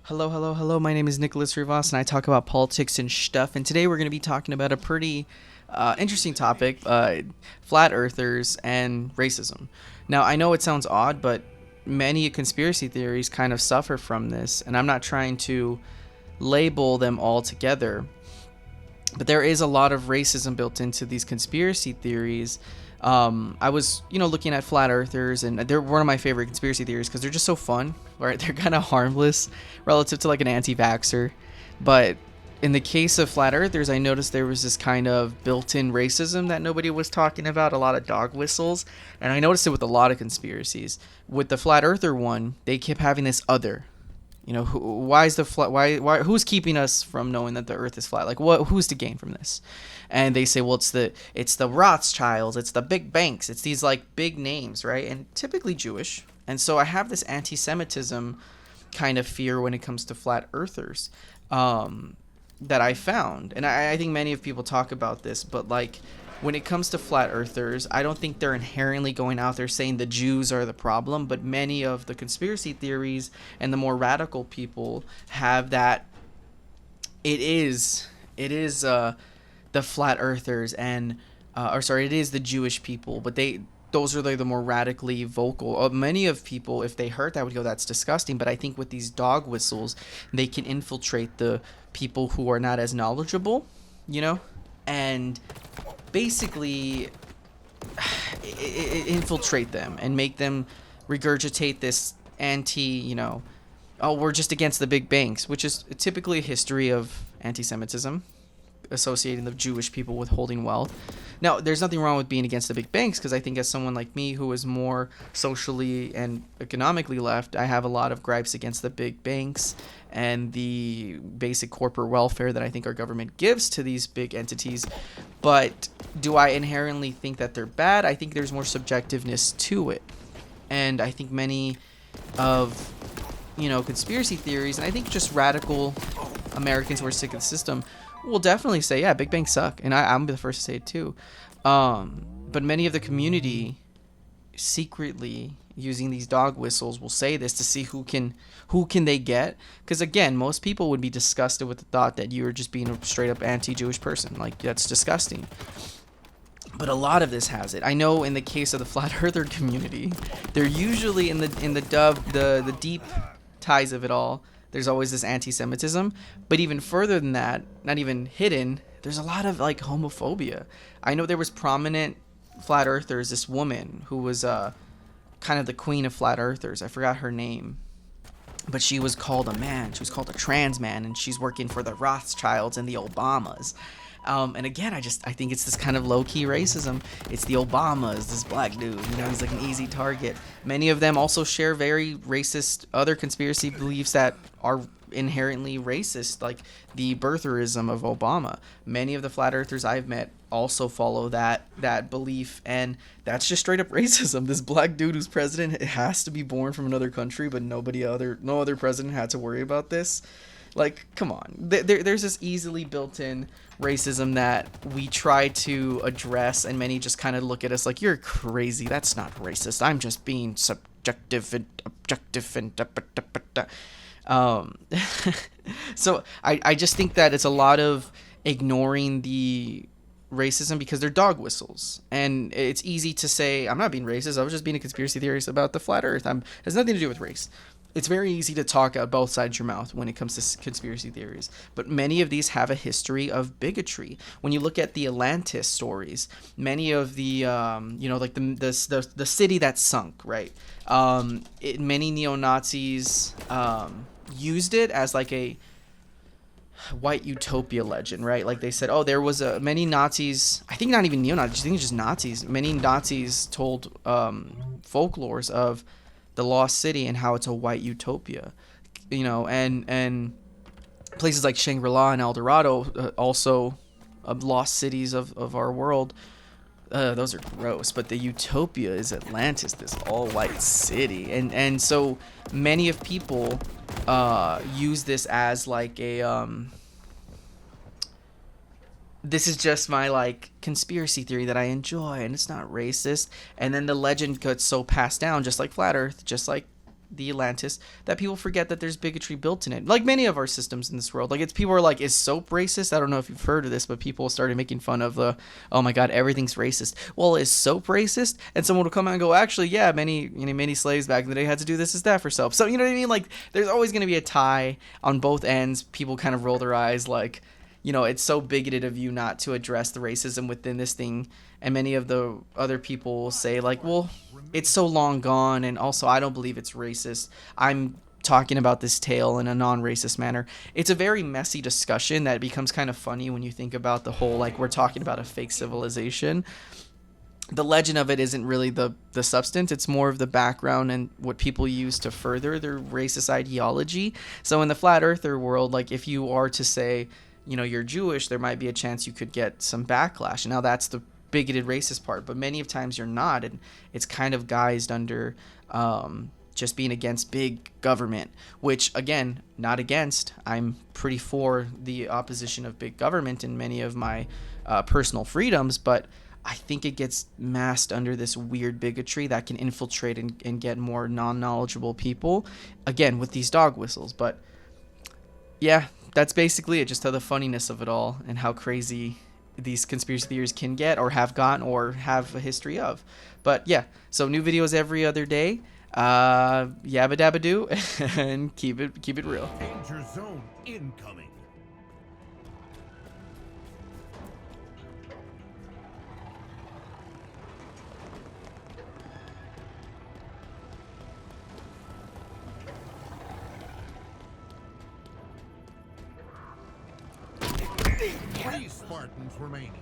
Hello, hello, hello. My name is Nicholas Rivas, and I talk about politics and stuff. And today we're going to be talking about a pretty interesting topic: flat earthers and racism. Now, I know it sounds odd, but many conspiracy theories kind of suffer from this, and I'm not trying to label them all together. But there is a lot of racism built into these conspiracy theories. I was, looking at flat earthers, and they're one of my favorite conspiracy theories because they're just so fun, right? They're kind of harmless relative to like an anti-vaxxer. But in the case of flat earthers, I noticed there was this kind of built-in racism that nobody was talking about, a lot of dog whistles. And I noticed it with a lot of conspiracies. With the flat earther one, they kept having this other. Why is the flat? Who's keeping us from knowing that the Earth is flat? Like, who's to gain from this? And they say, well, it's the Rothschilds, it's the big banks, it's these like big names, right? And typically Jewish. And so I have this anti-Semitism kind of fear when it comes to flat earthers, that I found, and I think many of people talk about this, but like when it comes to flat earthers, I don't think they're inherently going out there saying the Jews are the problem, but many of the conspiracy theories and the more radical people have that it is the flat earthers and it is the Jewish people, but those are like the more radically vocal. Many of people, if they heard that, would go, "That's disgusting." But I think with these dog whistles, they can infiltrate the people who are not as knowledgeable, and basically infiltrate them and make them regurgitate this oh, we're just against the big banks, which is typically a history of anti-Semitism, associating the Jewish people with holding wealth. Now, there's nothing wrong with being against the big banks, because I think as someone like me who is more socially and economically left, I have a lot of gripes against the big banks and the basic corporate welfare that I think our government gives to these big entities. But do I inherently think that they're bad? I think there's more subjectiveness to it. And I think many of, conspiracy theories, and I think just radical Americans who are sick of the system, will definitely say, yeah, big banks suck. And I'm the first to say it too. But many of the community secretly using these dog whistles will say this to see who can they get, because again, most people would be disgusted with the thought that you're just being a straight up anti-Jewish person. Like, that's disgusting. But a lot of this has it. I know in the case of the flat earther community, they're usually in the deep ties of it all, there's always this anti-Semitism. But even further than that, not even hidden, there's a lot of like homophobia. I know there was prominent flat earthers, this woman who was kind of the queen of flat earthers. I forgot her name, but she was called a man. She was called a trans man, and she's working for the Rothschilds and the Obamas. And again, I think it's this kind of low-key racism. It's the Obamas, this black dude, he's like an easy target. Many of them also share very racist other conspiracy beliefs that are inherently racist, like the birtherism of Obama. Many of the flat earthers I've met also follow that belief, and that's just straight up racism. This black dude who's president has to be born from another country, but no other president had to worry about this. Like, come on. There's this easily built-in racism that we try to address, and many just kind of look at us like, you're crazy. That's not racist. I'm just being subjective and objective and so I just think that it's a lot of ignoring the racism because they're dog whistles, and it's easy to say, I'm not being racist, I was just being a conspiracy theorist about the flat earth. It has nothing to do with race. It's very easy to talk out both sides of your mouth when it comes to conspiracy theories, but many of these have a history of bigotry. When you look at the Atlantis stories, many of the like the city that sunk, right? Many neo-Nazis used it as like a white utopia legend, right? Like they said, oh, there was many Nazis, I think not even neo-Nazis, I think it's just Nazis. Many Nazis told folklores of the lost city and how it's a white utopia, and places like Shangri-La and El Dorado, also lost cities of our world. Those are gross, but the utopia is Atlantis, this all white city, and so many of people use this as like a this is just my like conspiracy theory that I enjoy, and it's not racist. And then the legend gets so passed down, just like flat earth, just like the Atlantis, that people forget that there's bigotry built in it. Like many of our systems in this world. Like, it's people are like, is soap racist? I don't know if you've heard of this, but people started making fun of the, oh my god, everything's racist. Well, is soap racist? And someone will come out and go, actually, yeah, many slaves back in the day had to do this as that for soap. So, you know what I mean? Like, there's always going to be a tie on both ends. People kind of roll their eyes like, you know, it's so bigoted of you not to address the racism within this thing. And many of the other people will say, like, well, it's so long gone, and also I don't believe it's racist. I'm talking about this tale in a non-racist manner. It's a very messy discussion that becomes kind of funny when you think about the whole, like, we're talking about a fake civilization. The legend of it isn't really the substance. It's more of the background and what people use to further their racist ideology. So in the flat earther world, like, if you are to say, you know, you're Jewish, there might be a chance you could get some backlash. Now that's the bigoted racist part, but many of times you're not, and it's kind of guised under just being against big government, which, again, not against. I'm pretty for the opposition of big government in many of my personal freedoms, but I think it gets masked under this weird bigotry that can infiltrate and get more non-knowledgeable people, again, with these dog whistles. But yeah, that's basically it, just how the funniness of it all and how crazy these conspiracy theories can get, or have gotten, or have a history of. But yeah, so new videos every other day. Yabba dabba do, and keep it real. Danger zone incoming. Three Spartans remaining.